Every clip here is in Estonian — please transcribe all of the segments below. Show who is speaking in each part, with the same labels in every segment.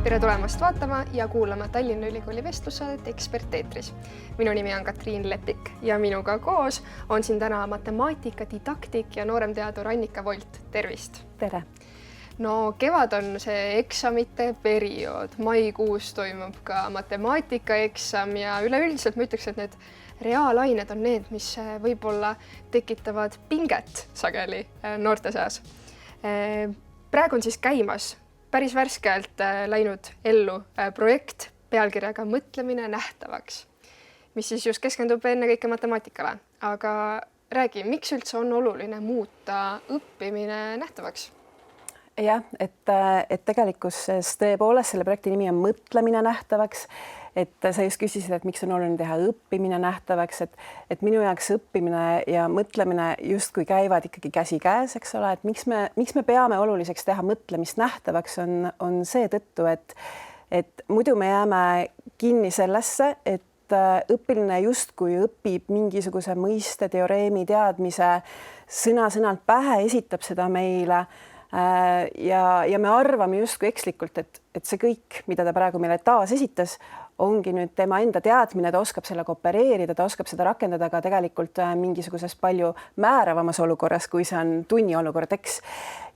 Speaker 1: Tere tulemast vaatama ja kuulama Tallinna Ülikooli vestlussaadet Eksperteetris. Minu nimi on Katriin Lepik ja minuga koos on siin täna matemaatika, didaktik ja nooremteadur Annika Volt. Tervist!
Speaker 2: Tere!
Speaker 1: No kevad on see eksamite periood. Maikuus toimub ka matemaatikaeksam ja üleüldiselt ma ütleks, et need reaalained on need, mis võib-olla tekitavad pinget sageli noorte seas. Praegu on siis käimas päris värskelt läinud ellu projekt pealkirjaga Mõtlemine nähtavaks, mis siis just keskendub ennekõike matemaatikale. Aga räägi, miks üldse on oluline muuta õppimine nähtavaks?
Speaker 2: Jah, et tegelikkuses tõepoolest selle projekti nimi on Mõtlemine nähtavaks. Et sa just küsisid, et miks on oluline teha õppimine nähtavaks, et minu jaoks õppimine ja mõtlemine justkui käivad ikkagi käsi käes, eks ole, et miks me peame oluliseks teha mõtlemist nähtavaks on seetõttu, et muidu me jääme kinni sellesse, et õppiline justkui õpib mingisuguse mõiste, teoreemi, teadmise sõna-sõnalt pähe, esitab seda meile ja me arvame justkui ekslikult, et see kõik, mida ta praegu meile taas esitas, ongi nüüd tema enda teadmine, ta oskab sellega opereerida, ta oskab seda rakendada ka tegelikult mingisuguses palju määravamas olukorras, kui see on tunni olukord, eks.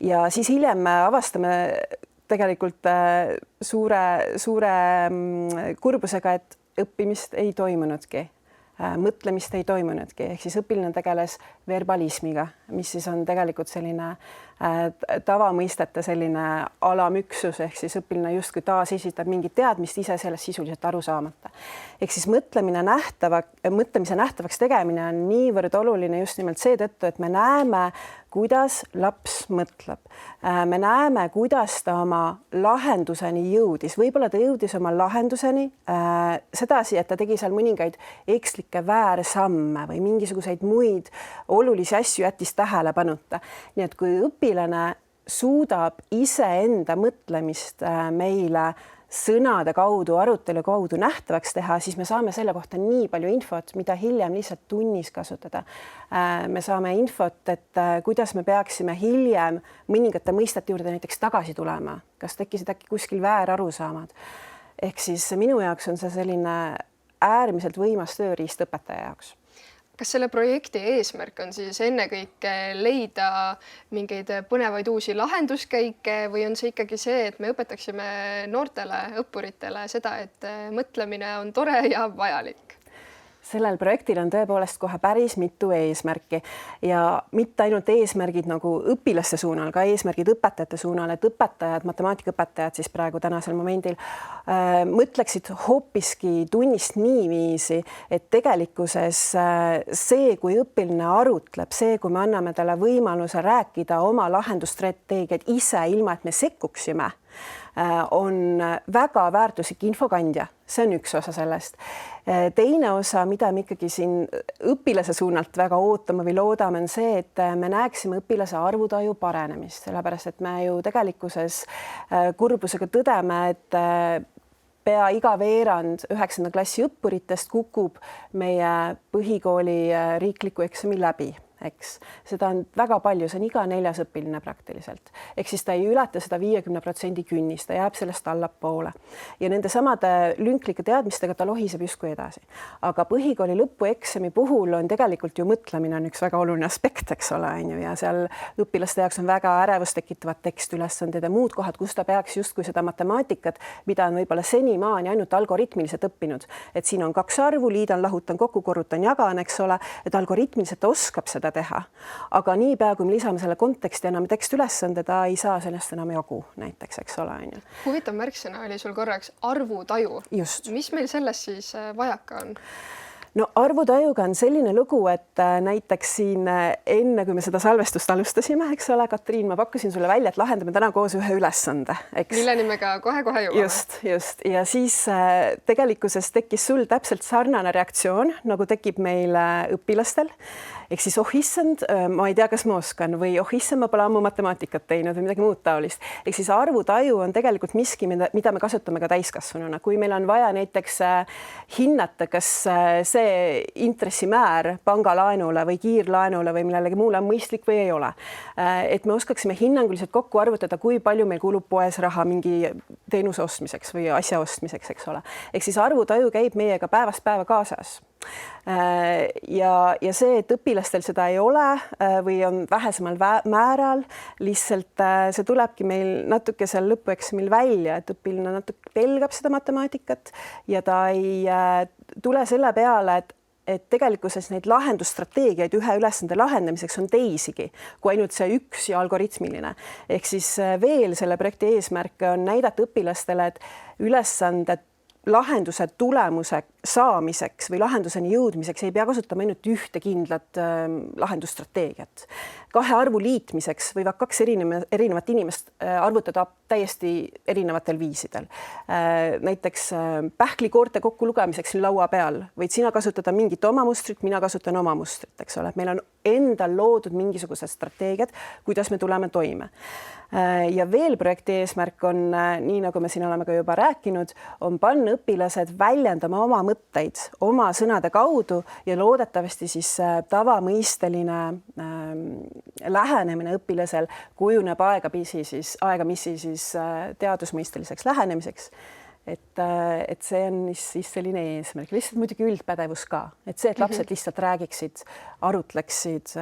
Speaker 2: Ja siis hiljem me avastame tegelikult suure kurbusega, et õppimist ei toimunudki. Mõtlemist ei toimunudki, ehk siis õpiline tegeles verbalismiga, mis siis on tegelikult selline tavamõistete selline alamüksus, ehk siis õpiline justkui taas esitab mingit teadmist ise sellest sisuliselt aru saamata. Ehk siis mõtlemise nähtavaks tegemine on niivõrd oluline just nimelt seetõttu, et me näeme, kuidas laps mõtleb. Me näeme, kuidas ta oma lahenduseni jõudis. Võib-olla ta jõudis oma lahenduseni sedasi, et ta tegi seal mõningaid ekslikke väärsamme või mingisuguseid muid olulisi asju jättis tähelepanuta. Nii et kui õpilane suudab iseenda mõtlemist meile sõnade kaudu, arutelu kaudu nähtavaks teha, siis me saame selle kohta nii palju infot, mida hiljem lihtsalt tunnis kasutada. Me saame infot, et kuidas me peaksime hiljem mõningate mõistete juurde näiteks tagasi tulema. Kas tekkisid äkki kuskil väärarusaamad? Ehk siis minu jaoks on see selline äärmiselt võimas tööriist õpetaja jaoks.
Speaker 1: Kas selle projekti eesmärk on siis ennekõike leida mingeid põnevaid uusi lahenduskäike või on see ikkagi see, et me õpetaksime noortele õppuritele seda, et mõtlemine on tore ja vajalik? Sellel
Speaker 2: projektil on tõepoolest kohe päris mitu eesmärki ja mitte ainult eesmärgid nagu õpilaste suunal, ka eesmärgid õpetajate suunal, et õpetajad, matemaatikaõpetajad siis praegu tänasel momendil mõtleksid hoopiski tunnist niiviisi, et tegelikkuses see, kui õpiline arutleb, see, kui me anname talle võimaluse rääkida oma lahendusstrateegiaid ise, ilma et me sekkuksime, on väga väärtuslik infokandja. See on üks osa sellest. Teine osa, mida me ikkagi siin õpilase suunalt väga ootame või loodame, on see, et me näeksime õpilase arvutaju paranemist, sellepärast et me ju tegelikkuses kurbusega tõdeme, et pea iga veerand 9. klassi õppuritest kukub meie põhikooli riikliku eksami läbi. Eks. Seda on väga palju, see on iga 4. õpiline praktiliselt. Ehk siis ta ei ületa seda 50% künnist, ta jääb sellest allapoole. Ja nende samade lünklike teadmistega ta lohiseb justkui edasi. Aga põhikooli lõpueksami puhul on tegelikult ju mõtlemine on üks väga oluline aspekt, eks ole, ja seal õpilaste jaoks on väga ärevust tekitavad tekstülesanded ja muud kohad, kus ta peaks justkui seda matemaatikat, mida on võib-olla senimaani ainult algoritmiliselt õppinud. Et siin on 2 arvu, liidan, lahutan, kokku, korrutan, jagan, eks ole, et algoritmiliselt oskab seda teha. Aga niipea, kui me lisame selle konteksti enam tekstülesande, ta ei saa sellest enam jagu näiteks, eks ole.
Speaker 1: Huvitav märksõna oli sul korraks arvutaju.
Speaker 2: Just.
Speaker 1: Mis meil selles siis vajaka on?
Speaker 2: No arvutajuga on selline lugu, et näiteks siin enne, kui me seda salvestust alustasime, eks ole, Katriin, ma pakkusin sulle välja, et lahendame täna koos ühe ülesande.
Speaker 1: Mille nimega kohe-kohe jõuame.
Speaker 2: Just. Ja siis tegelikkuses tekkis sul täpselt sarnane reaktsioon, nagu tekib meil õpilastel. Ehk siis issand, ma ei tea, kas ma oskan või issand, ma pole ammu matemaatikat teinud või midagi muud taolist. Ehk siis arvutaju on tegelikult miski, mida me kasutame ka täiskasvanuna. Kui meil on vaja näiteks hinnata, kas see intressimäär pangalaenule või kiirlaenule või millelegi muule on mõistlik või ei ole. Et me oskaksime hinnanguliselt kokku arvutada, kui palju meil kulub poes raha mingi teenuse ostmiseks või asja ostmiseks, eks ole. Ehk siis arvutaju käib meiega päevast päeva kaasas. Ja see, et õpilastel seda ei ole või on vähesemal määral, lihtsalt see tulebki meil natuke seal lõpueksamil välja, et õpilane natuke pelgab seda matemaatikat ja ta ei tule selle peale, et tegelikkuses neid lahendusstrateegiaid ühe ülesande lahendamiseks on teisigi kui ainult see üks ja algoritmiline. Ehk siis veel selle projekti eesmärk on näidata õpilastele, et ülesanded lahenduse tulemuse saamiseks või lahenduseni jõudmiseks ei pea kasutama ainult ühte kindlat lahendusstrateegiat. Kahe arvu liitmiseks võivad kaks erinevat inimest arvutada täiesti erinevatel viisidel. Näiteks pähklikoorte kokku lugemiseks laua peal võid sina kasutada mingit oma mustrit, mina kasutan oma mustrit, eks ole. Meil on endal loodud mingisugused strateegiad, kuidas me tuleme toime. Ja veel projekti eesmärk on, nii nagu me siin oleme ka juba rääkinud, on panna õpilased väljendama oma mõtteid oma sõnade kaudu ja loodetavasti siis tavamõisteline lähenemine õpilasel kujuneb aegamisi siis teadusmõisteliseks lähenemiseks. Et see on siis selline eesmärk, lihtsalt muidugi üldpädevus ka, et see, et lapsed lihtsalt räägiksid, arutleksid,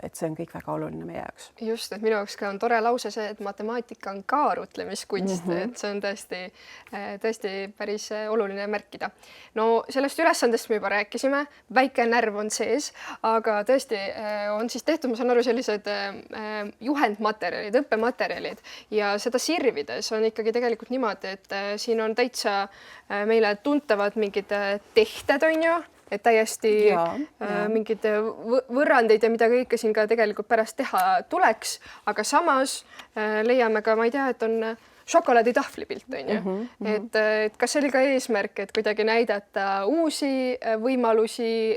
Speaker 2: et see on kõik väga oluline meie jaoks.
Speaker 1: Just, et minu jaoks ka on tore lause see, et matemaatika on ka arutlemiskunst, et see on tõesti päris oluline märkida. No sellest ülesandest me juba rääkisime, väike närv on sees, aga tõesti on siis tehtud, ma saan aru, sellised juhendmaterjalid, õppematerjalid ja seda sirvides on ikkagi tegelikult niimoodi, et siin on täitsa meile tuntavad mingid tehted, on ju, et täiesti mingid võrrandeid ja mida kõike siin ka tegelikult pärast teha tuleks, aga samas leiame ka, ma ei tea, et on šokolaaditahvli pilt, on ju. Et kas see oli ka eesmärk, et kuidagi näidata uusi võimalusi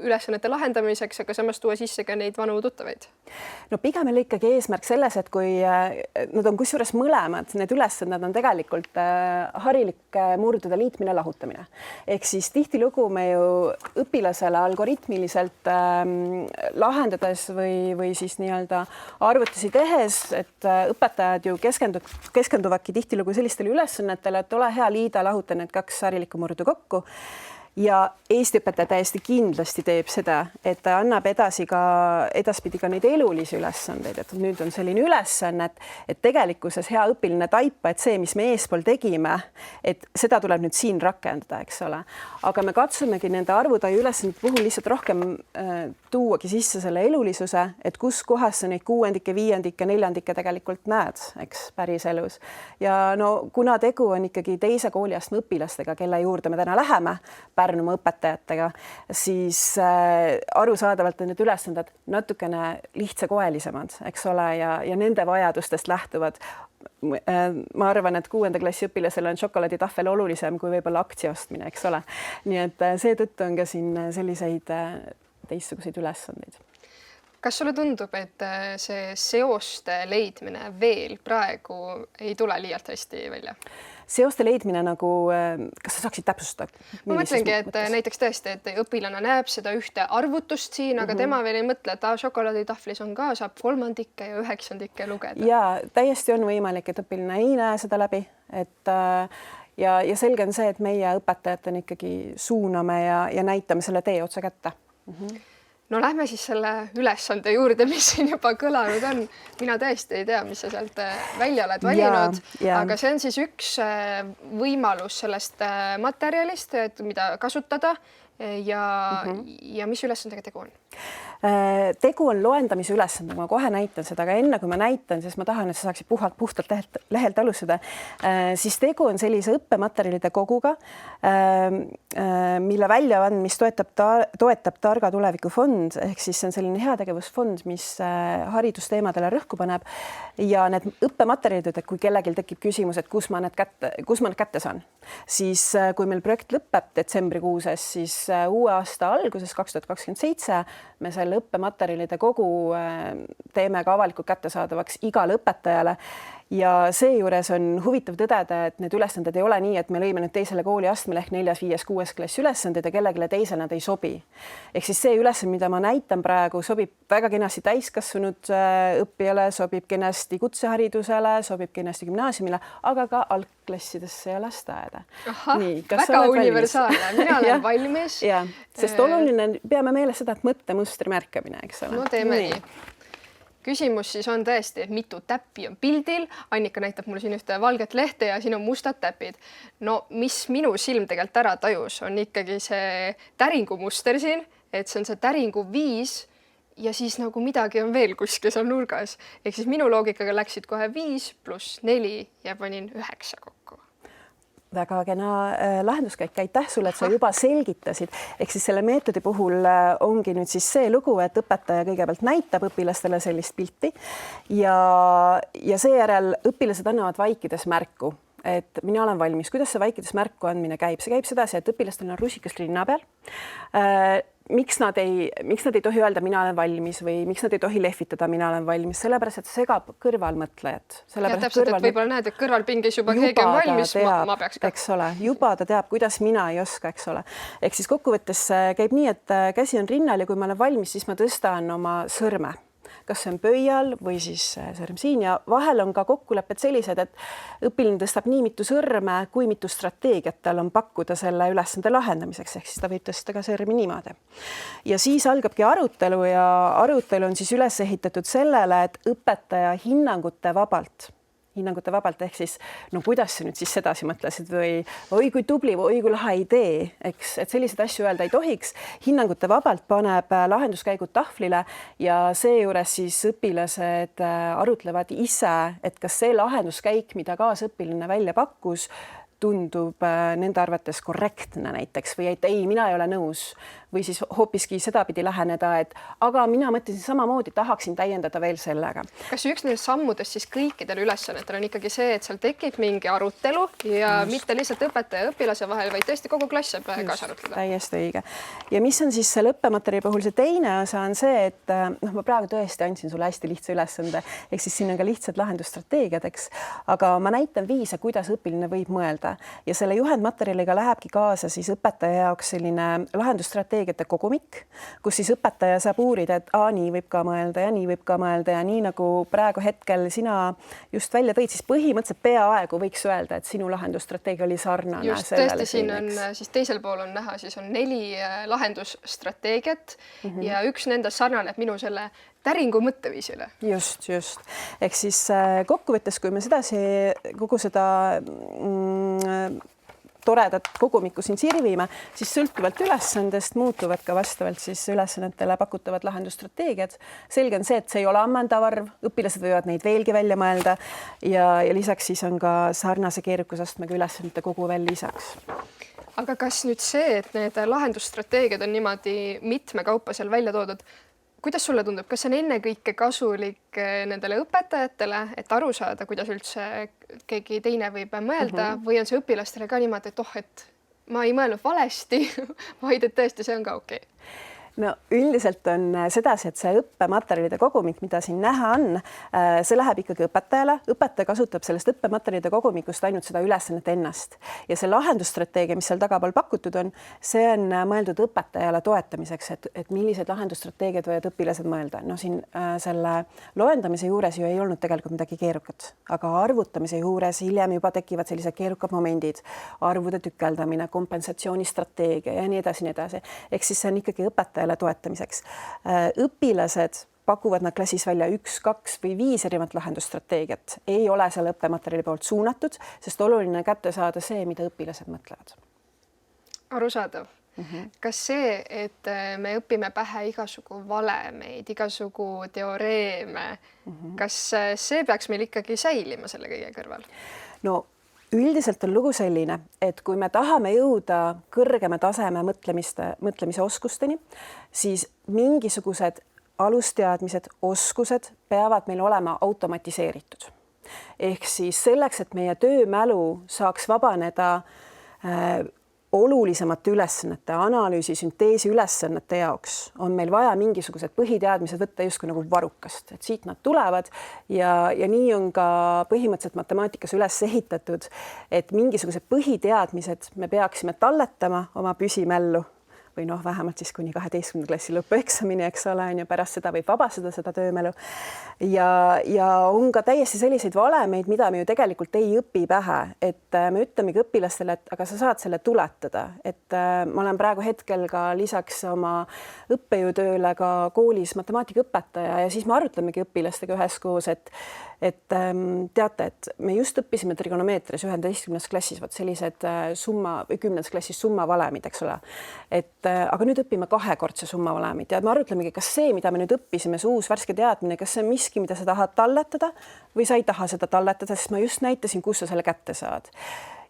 Speaker 1: ülesannete lahendamiseks, aga samas tuua sisse ka neid vanu tuttavaid?
Speaker 2: No pigem oli ikkagi eesmärk selles, et kui nad on kusjuures mõlemad, need ülesanded on tegelikult harilike murdude liitmine, lahutamine. Ehk siis tihtilugu me ju õpilasele algoritmiliselt lahendades või siis nii-öelda arvutusi tehes, et õpetajad ju keskenduvadki tihtilugu sellistele ülesannetele, et ole hea, liida, lahuta need kaks harilikku murdu kokku. Ja Eesti õpetaja täiesti kindlasti teeb seda, et ta annab edaspidi ka neid elulisi ülesandeid, et nüüd on selline ülesanne, et tegelikkuses hea õpiline taipa, et see, mis me eespool tegime, et seda tuleb nüüd siin rakendada, eks ole. Aga me katsumegi nende arvutaju ülesandite puhul lihtsalt rohkem tuuagi sisse selle elulisuse, et kus kohas sa neid kuuendikke, viiendikke, neljandikke tegelikult näed, eks, päris elus. Ja no kuna tegu on ikkagi teise kooliastme õpilastega, kelle juurde me täna läheme, Pärnumaa õpetajatega, siis arusaadavalt on need ülesanded natukene lihtsakoelisemad, eks ole, ja nende vajadustest lähtuvad. Ma arvan, et 6. klassi õpilasel on šokolaaditahvel olulisem kui võib-olla aktsia ostmine, eks ole. Nii et seetõttu on ka siin selliseid teistsuguseid ülesandeid.
Speaker 1: Kas sulle tundub, et see seoste leidmine veel praegu ei tule liialt hästi välja?
Speaker 2: Seoste leidmine nagu, kas sa saaksid täpsustada?
Speaker 1: Ma mõtlengi, et näiteks tõesti, et õpilane näeb seda ühte arvutust siin, aga tema veel ei mõtle, et šokolaaditahvlis on ka, saab kolmandikke ja üheksandikke lugeda.
Speaker 2: Ja täiesti on võimalik, et õpilane ei näe seda läbi, ja selge on see, et meie õpetajatena ikkagi suuname ja näitame selle tee otsa kätte.
Speaker 1: No lähme siis selle ülesande juurde, mis siin juba kõlanud on. Mina tõesti ei tea, mis sa sealt välja oled valinud, aga see on siis üks võimalus sellest materjalist, mida kasutada ja mis ülesandega tegu on?
Speaker 2: Tegu on loendamise ülesande, ma kohe näitan seda, aga enne kui ma näitan, siis ma tahan, et sa saaksid puhtalt lehelt alustada. Siis tegu on sellise õppematerjalide koguga, mille väljavandmist toetab Targa tuleviku fond, ehk siis see on selline heategevusfond, mis haridusteemadele rõhku paneb ja need õppematerjalid, et kui kellelgi tekib küsimus, et kus ma need kätte saan, siis kui meil projekt lõpeb detsembrikuuses, siis uue aasta alguses 2027 me selle õppematerjalide kogu teeme ka avalikult kättesaadavaks igale õpetajale ja seejuures on huvitav tõdeda, et need ülesanded ei ole nii, et me lõime nüüd teisele kooliastmele ehk 4., 5., 6. klass ülesanded ja kellelegi teisele nad ei sobi. Ehk siis see ülesanne, mida ma näitan praegu, sobib väga kenasti täiskasvanud õppijale, sobib kenasti kutseharidusele, sobib kenasti gümnaasiumile, aga ka algklassidesse ja lasteaeda.
Speaker 1: Nii, väga universaalne, mina olen valmis.
Speaker 2: Ja, sest oluline, peame meeles seda, et mõttemustri märkamine, eks ole.
Speaker 1: No teeme nii. Küsimus siis on tõesti, et mitu täppi on pildil. Annika näitab mulle siin ühte valget lehte ja siin on mustad täpid. No mis minu silm tegelikult ära tajus, on ikkagi see täringumuster siin, et see on see täringu 5 ja siis nagu midagi on veel kuskil seal nurgas. Ehk siis minu loogikaga läksid kohe 5 + 4 ja panin 9 kokku.
Speaker 2: Väga kena lahenduskäik, aitäh sulle, et sa juba selgitasid. Ehk siis selle meetodi puhul ongi nüüd siis see lugu, et õpetaja kõigepealt näitab õpilastele sellist pilti ja seejärel õpilased annavad vaikides märku, et mina olen valmis. Kuidas see vaikides märku andmine käib? See käib sedasi, et õpilastel on rusikas rinna peal. Miks nad ei tohi öelda, mina olen valmis või miks nad ei tohi lehvitada, mina olen valmis, sellepärast, et segab kõrvalmõtlejad.
Speaker 1: Ja täpselt, et võib-olla näed, et kõrvalpingis juba keegi on valmis, ma peaks ka.
Speaker 2: Eks ole, juba ta teab, kuidas mina ei oska, eks ole. Ehk siis kokkuvõttes käib nii, et käsi on rinnal ja kui ma olen valmis, siis ma tõstan oma sõrme. Kas see on pöial või siis sõrm siin ja vahel on ka kokkulepped sellised, et õpilane tõstab nii mitu sõrme, kui mitu strateegiat tal on pakkuda selle ülesande lahendamiseks, ehk siis ta võib tõsta ka sõrmi niimoodi. Ja siis algabki arutelu ja arutelu on siis üles ehitatud sellele, et õpetaja hinnangute vabalt ehk siis no kuidas sa nüüd siis sedasi mõtlesid või oi kui tubli või oi kui lahe idee, eks, et selliseid asju öelda ei tohiks. Hinnangute vabalt paneb lahenduskäigud tahvlile ja seejuures siis õpilased arutlevad ise, et kas see lahenduskäik, mida kaasõpiline välja pakkus, tundub nende arvates korrektne näiteks või et ei, mina ei ole nõus või siis hoopiski sedapidi läheneda, et aga mina mõtlesin samamoodi, tahaksin täiendada veel sellega.
Speaker 1: Kas üks nendest sammudest siis kõikidel ülesannetel on ikkagi see, et seal tekib mingi arutelu ja mitte lihtsalt õpetaja ja õpilase vahel, vaid tõesti kogu klass saab kaasa arutleda?
Speaker 2: Täiesti õige. Ja mis on siis selle õppematerjali puhul see teine osa on see, et ma praegu tõesti andsin sulle hästi lihtsa ülesande, ehk siis siin on ka lihtsad lahendusstrateegiad, eks, aga ma näitan viise, kuidas õpiline võib mõelda ja selle juhendmaterjaliga lähebki kaasa siis õpetaja jaoks selline lahendusstrateegiate kogumik, kus siis õpetaja saab uurida, et nii võib ka mõelda ja nii võib ka mõelda ja nii nagu praegu hetkel sina just välja tõid, siis põhimõtteliselt peaaegu võiks öelda, et sinu lahendusstrateegia oli sarnane.
Speaker 1: Just tõesti, siin on siis teisel pool on näha, siis on 4 lahendusstrateegiat ja üks nendest sarnaneb minu selle täringu mõtteviisile.
Speaker 2: Just. Ehk siis kokkuvõttes, kui me sedasi kogu seda toredat kogumikku siin sirvime, siis sõltuvalt ülesandest muutuvad ka vastavalt siis ülesannetele pakutavad lahendusstrateegiad. Selge on see, et see ei ole ammendav arv, õpilased võivad neid veelgi välja mõelda ja lisaks siis on ka sarnase keerukusastmega ülesannete kogu veel lisaks.
Speaker 1: Aga kas nüüd see, et need lahendusstrateegiad on niimoodi mitme kaupa seal välja toodud, kuidas sulle tundub, kas see on ennekõike kasulik nendele õpetajatele, et aru saada, kuidas üldse keegi teine võib mõelda või on see õpilastele ka niimoodi, et et ma ei mõelnud valesti, vaid et tõesti see on ka okei?
Speaker 2: No üldiselt on sedasi, et see õppematerjalide kogumik, mida siin näha on, see läheb ikkagi õpetajale. Õpetaja kasutab sellest õppematerjalide kogumikust ainult seda ülesannet ennast ja see lahendusstrateegia, mis seal tagapool pakutud on, see on mõeldud õpetajale toetamiseks, et millised lahendusstrateegiad võivad õpilased mõelda. No siin selle loendamise juures ju ei olnud tegelikult midagi keerukat, aga arvutamise juures hiljem juba tekivad sellised keerukad momendid, arvude tükeldamine, kompensatsioonistrateegia ja nii edasi, nii edasi. Ehk siis see on ikkagi õpetaja toetamiseks. Õpilased pakuvad nad klassis välja 1, 2 või 5 erinevat lahendusstrateegiat. Ei ole selle õppematerjali poolt suunatud, sest oluline kätte saada see, mida õpilased mõtlevad.
Speaker 1: Arusaadav. Kas see, et me õpime pähe igasugu valemeid, igasugu teoreeme, kas see peaks meil ikkagi säilima selle kõige kõrval? No üldiselt on lugu selline, et kui me tahame jõuda kõrgema taseme mõtlemise oskusteni, siis mingisugused alusteadmised, oskused peavad meil olema automatiseeritud. Ehk siis selleks, et meie töömälu saaks vabaneda
Speaker 2: olulisemate ülesannete, analüüsi, sünteesi ülesannete jaoks on meil vaja mingisugused põhiteadmised võtta justkui nagu varrukast, et siit nad tulevad ja nii on ka põhimõtteliselt matemaatikas üles ehitatud, et mingisugused põhiteadmised me peaksime talletama oma püsimällu või noh, vähemalt siis kuni 12. klassi lõpueksamini, eks ole, on ju, pärast seda võib vabastada seda töömälu. Ja on ka täiesti selliseid valemeid, mida me ju tegelikult ei õpi pähe, et me ütlemegi õpilastele, et aga sa saad selle tuletada, et ma olen praegu hetkel ka lisaks oma õppejõutööle ka koolis matemaatikaõpetaja ja siis me arutlemegi õpilastega üheskoos, et teate, et me just õppisime trigonomeetrias 11. klassis vot sellised 10. klassis summavalemid, eks ole. Aga nüüd õpime kahekordse summavalemid ja me arutlemegi, kas see, mida me nüüd õppisime, see uus värske teadmine, kas see on miski, mida sa tahad talletada või sa ei taha seda talletada, sest ma just näitasin, kus sa selle kätte saad.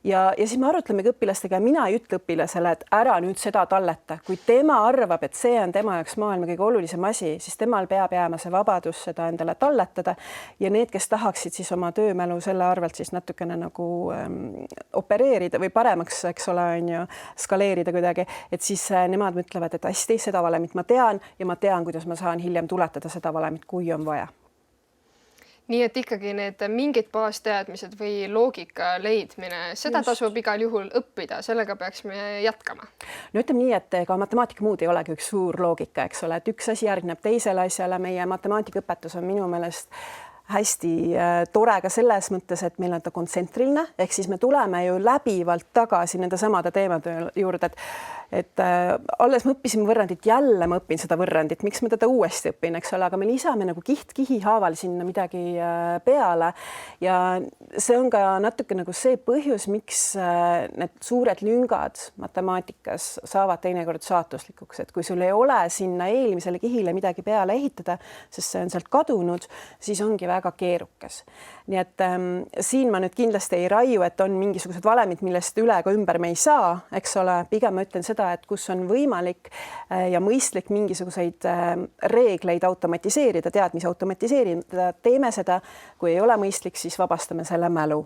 Speaker 2: Ja siis me arutlemegi õpilastega ja mina ei ütle õpilasele, et ära nüüd seda talleta. Kui tema arvab, et see on tema jaoks maailma kõige olulisem asi, siis temal peab jääma see vabadus seda endale talletada ja need, kes tahaksid siis oma töömälu selle arvelt siis natukene nagu opereerida või paremaks, eks ole, on ju, skaleerida kuidagi, et siis nemad mõtlevad, et hästi, seda valemit ma tean ja ma tean, kuidas ma saan hiljem tuletada seda valemit, kui on vaja.
Speaker 1: Nii et ikkagi need mingid baasteadmised või loogika leidmine, seda tasub igal juhul õppida, sellega peaksime jätkama.
Speaker 2: No ütleme nii, et ega matemaatika muud ei olegi üks suur loogika, eks ole, et üks asi järgneb teisele asjale. Meie matemaatikaõpetus on minu meelest hästi tore ka selles mõttes, et meil on ta kontsentriline, ehk siis me tuleme ju läbivalt tagasi nende samade teemade juurde, et alles me õppisime võrrandit, jälle ma õpin seda võrrandit, miks ma teda uuesti õpin, eks ole, aga me lisame nagu kiht-kihi haaval sinna midagi peale ja see on ka natuke nagu see põhjus, miks need suured lüngad matemaatikas saavad teinekord saatuslikuks, et kui sul ei ole sinna eelmisele kihile midagi peale ehitada, sest see on sealt kadunud, siis ongi väga keerukas. Nii et siin ma nüüd kindlasti ei raiu, et on mingisugused valemid, millest üle ega ümber me ei saa, eks ole, pigem ma ütlen seda, et kus on võimalik ja mõistlik mingisuguseid reegleid automatiseerida, teadmisi automatiseerida, teeme seda, kui ei ole mõistlik, siis vabastame selle mälu.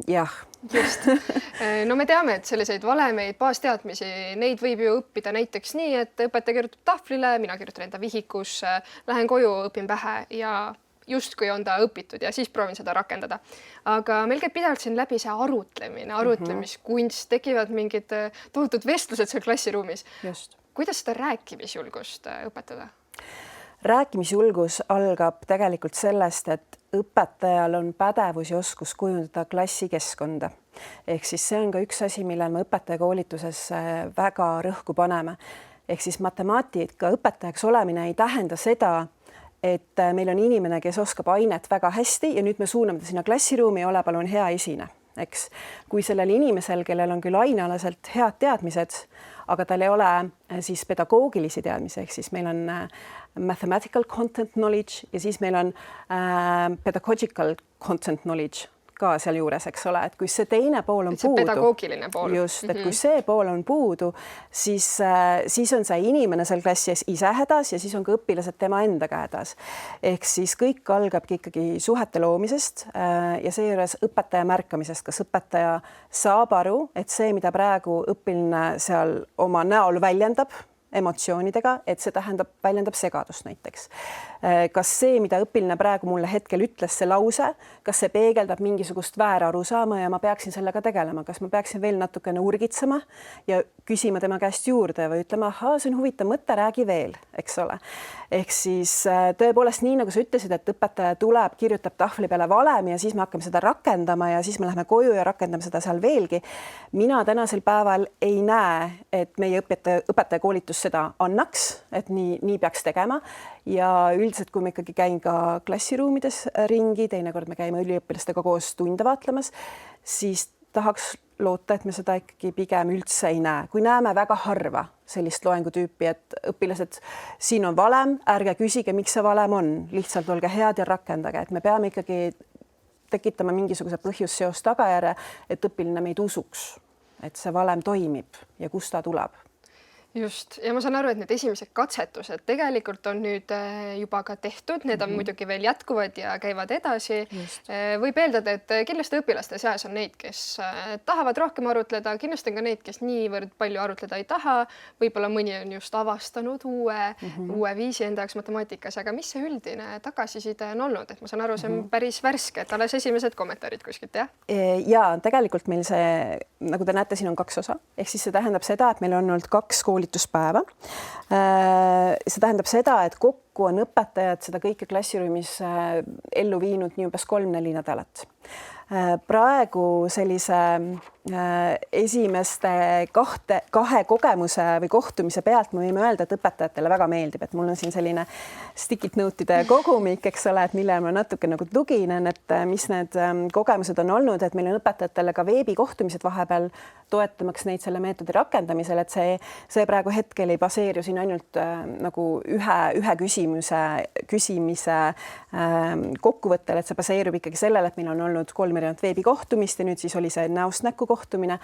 Speaker 2: Jah.
Speaker 1: Just. No me teame, et selliseid valemeid, baasteadmisi, neid võib ju õppida näiteks nii, et õpetaja kirjutab tahvlile, mina kirjutan enda vihikus, lähen koju, õpin pähe ja justkui on ta õpitud ja siis proovin seda rakendada. Aga meil käib pidevalt siin läbi see arutlemine, arutlemiskunst, tekivad mingid tohutud vestlused seal klassiruumis.
Speaker 2: Just.
Speaker 1: Kuidas seda rääkimisjulgust õpetada?
Speaker 2: Rääkimisjulgus algab tegelikult sellest, et õpetajal on pädevus ja oskus kujundada klassikeskkonda. Ehk siis see on ka üks asi, millel me õpetajakoolituses väga rõhku paneme. Ehk siis matemaatika õpetajaks olemine ei tähenda seda, et meil on inimene, kes oskab ainet väga hästi ja nüüd me suuname ta sinna klassiruumi ja ole palun hea esine, eks. Kui sellel inimesel, kellel on küll ainealaselt head teadmised, aga tal ei ole siis pedagoogilisi teadmisi, ehk siis meil on mathematical content knowledge ja siis meil on pedagogical content knowledge ka seal juures, eks ole, et kui see teine pool on puudu,
Speaker 1: pedagoogiline pool.
Speaker 2: Just, et kui see pool on puudu, siis on see inimene seal klassis ise hädas ja siis on ka õpilased tema endaga hädas. Ehk siis kõik algabki ikkagi suhete loomisest ja seejuures õpetaja märkamisest, kas õpetaja saab aru, et see, mida praegu õpiline seal oma näol väljendab, emotsioonidega, et see väljendab segadust näiteks. Kas see, mida õpiline praegu mulle hetkel ütles, see lause, kas see peegeldab mingisugust väärarusaama ja ma peaksin sellega tegelema, kas ma peaksin veel natukene urgitsema ja küsima tema käest juurde või ütlema, ahaa, see on huvitav mõte, räägi veel, eks ole. Ehk siis tõepoolest nii, nagu sa ütlesid, et õpetaja tuleb, kirjutab tahvli peale valemi ja siis me hakkame seda rakendama ja siis me läheme koju ja rakendame seda seal veelgi. Mina tänasel päeval ei näe, et meie õpetajakoolitus seda annaks, et nii peaks tegema ja üldiselt, kui me ikkagi käin ka klassiruumides ringi, teinekord me käime üliõpilastega koos tunde vaatlemas, siis tahaks loota, et me seda ikkagi pigem üldse ei näe. Kui näeme väga harva sellist loengutüüpi, et õpilased, siin on valem, ärge küsige, miks see valem on, lihtsalt olge head ja rakendage, et me peame ikkagi tekitama mingisuguse põhjusseost tagajärje, et õpiline meid usuks, et see valem toimib ja kust ta tuleb.
Speaker 1: Just, ja ma saan aru, et need esimesed katsetused tegelikult on nüüd juba ka tehtud, need on muidugi veel jätkuvad ja käivad edasi. Võib eeldada, et kindlasti õpilaste seas on neid, kes tahavad rohkem arutleda, kindlasti on ka neid, kes niivõrd palju arutleda ei taha, võib-olla mõni on just avastanud uue viisi enda jaoks matemaatikas, aga mis see üldine tagasiside on olnud, et ma saan aru, see on päris värske, et alles esimesed kommentaarid kuskilt, jah?
Speaker 2: Ja tegelikult meil see, nagu te näete, siin on 2 osa, ehk siis see tähendab seda, et meil on olnud 2 koolituspäeva. See tähendab seda, et kokku on õpetajad seda kõike klassiruumis ellu viinud nii umbes 3-4 nädalat. Praegu sellise esimeste 2 kogemuse või kohtumise pealt me võime öelda, et õpetajatele väga meeldib, et mul on siin selline stick-it note'ide kogumik, eks ole, et millele ma natuke nagu tuginen, et mis need kogemused on olnud, et meil on õpetajatele ka veebikohtumised vahepeal toetamaks neid selle meetodi rakendamisel, et see praegu hetkel ei baseeru siin ainult nagu ühe küsimise kokkuvõttel, et see baseerub ikkagi sellele, et meil on olnud 3 erinevat veebikohtumist ja nüüd siis oli see näost näkku kohtumine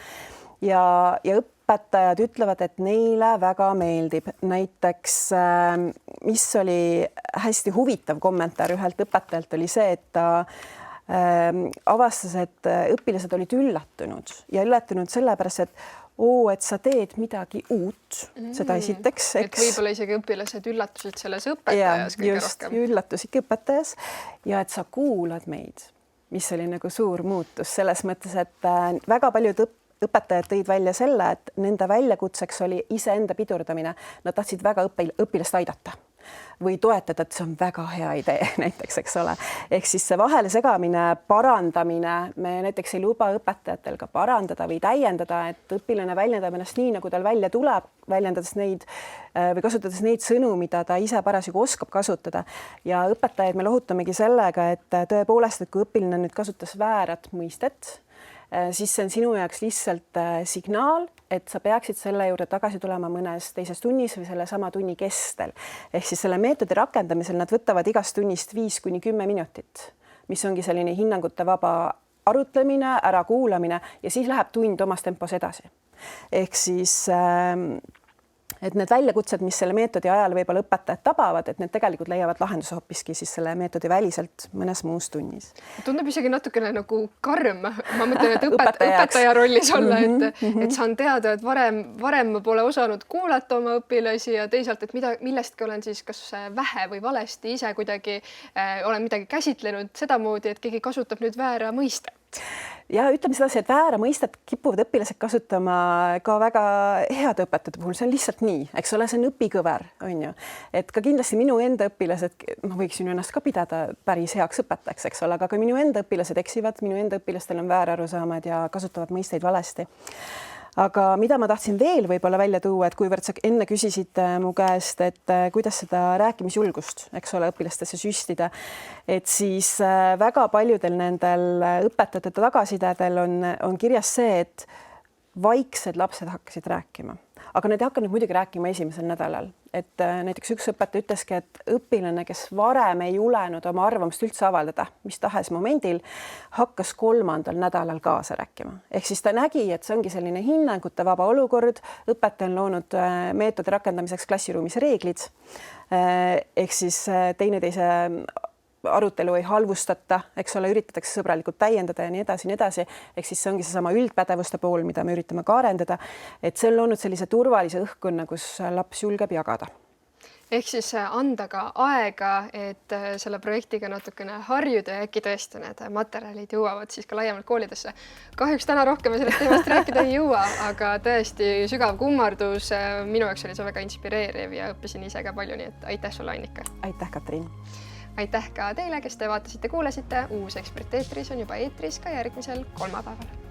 Speaker 2: ja õpetajad ütlevad, et neile väga meeldib. Näiteks, mis oli hästi huvitav kommentaar ühelt õpetajalt oli see, et ta avastas, et õpilased olid üllatunud sellepärast, et sa teed midagi uut, seda esiteks.
Speaker 1: Et võib-olla isegi õpilased üllatusid selles õpetajas kõige rohkem.
Speaker 2: Üllatusid õpetajas ja et sa kuulad meid, mis oli nagu suur muutus selles mõttes, et väga paljud õpetajad tõid välja selle, et nende väljakutseks oli iseenda pidurdamine. Nad tahtsid väga õpilast aidata või toetada, et see on väga hea idee näiteks, eks ole. Ehk siis see vahele segamine, parandamine, me näiteks ei luba õpetajatel ka parandada või täiendada, et õpilane väljendab ennast nii, nagu tal välja tuleb, väljendades neid või kasutades neid sõnu, mida ta ise parasjagu oskab kasutada. Ja õpetajaid me lohutamegi sellega, et tõepoolest, et kui õpilane nüüd kasutas väärat mõistet, siis see on sinu jaoks lihtsalt signaal, et sa peaksid selle juurde tagasi tulema mõnes teises tunnis või selle sama tunni kestel. Ehk siis selle meetodi rakendamisel nad võtavad igast tunnist 5-10 minutit, mis ongi selline hinnangute vaba arutlemine, ärakuulamine ja siis läheb tund omas tempos edasi. Ehk siis et need väljakutsed, mis selle meetodi ajal võib-olla õpetajad tabavad, et need tegelikult leiavad lahenduse hoopiski siis selle meetodi väliselt mõnes muus tunnis.
Speaker 1: Tundub isegi natukene nagu karm. Ma mõtlen, et õpetaja rollis olla, et saan teada, et varem ma pole osanud kuulata oma õpilasi ja teisalt, et millestki olen siis kas vähe või valesti ise kuidagi olen midagi käsitlenud sedamoodi, et keegi kasutab nüüd väära mõistet.
Speaker 2: Ja ütleme sedasi, et väära mõistet kipuvad õpilased kasutama ka väga heade õpetajate puhul, see on lihtsalt nii, eks ole, see on õpikõver, on ju. Et ka kindlasti minu enda õpilased, ma võiksin ennast ka pidada päris heaks õpetajaks, eks ole, aga ka minu enda õpilased eksivad, minu enda õpilastel on väärarusaamad ja kasutavad mõisteid valesti. Aga mida ma tahtsin veel võib-olla välja tuua, et kuivõrd sa enne küsisid mu käest, et kuidas seda rääkimisjulgust, eks ole, õpilastesse süstida, et siis väga paljudel nendel õpetajate tagasisidedel on kirjas see, et vaiksed lapsed hakkasid rääkima. Aga need ei hakanud muidugi rääkima esimesel nädalal. Et näiteks üks õpetaja ütleski, et õpilane, kes varem ei julenud oma arvamust üldse avaldada, mis tahes momendil, hakkas 3. nädalal kaasa rääkima. Ehk siis ta nägi, et see ongi selline hinnangute vaba olukord. Õpetaja on loonud meetodi rakendamiseks klassiruumis reeglid. Ehk siis teineteise arutelu ei halvustata, eks ole, üritatakse sõbralikult täiendada ja nii edasi. Ehk siis see ongi seesama üldpädevuste pool, mida me üritame ka arendada, et see on loonud sellise turvalise õhkkonna, kus laps julgeb jagada.
Speaker 1: Ehk siis anda ka aega, et selle projektiga natukene harjuda ja äkki tõesti need materjalid jõuavad siis ka laiemalt koolidesse. Kahjuks täna rohkem sellest teemast rääkida ei jõua, aga tõesti sügav kummardus. Minu jaoks oli see väga inspireeriv ja õppisin ise ka palju, nii et aitäh sulle, Annika.
Speaker 2: Aitäh, Katrin.
Speaker 1: Aitäh ka teile, kes te vaatasite, kuulasite. Uus Ekspert eetris on juba eetris ka järgmisel kolmapäeval.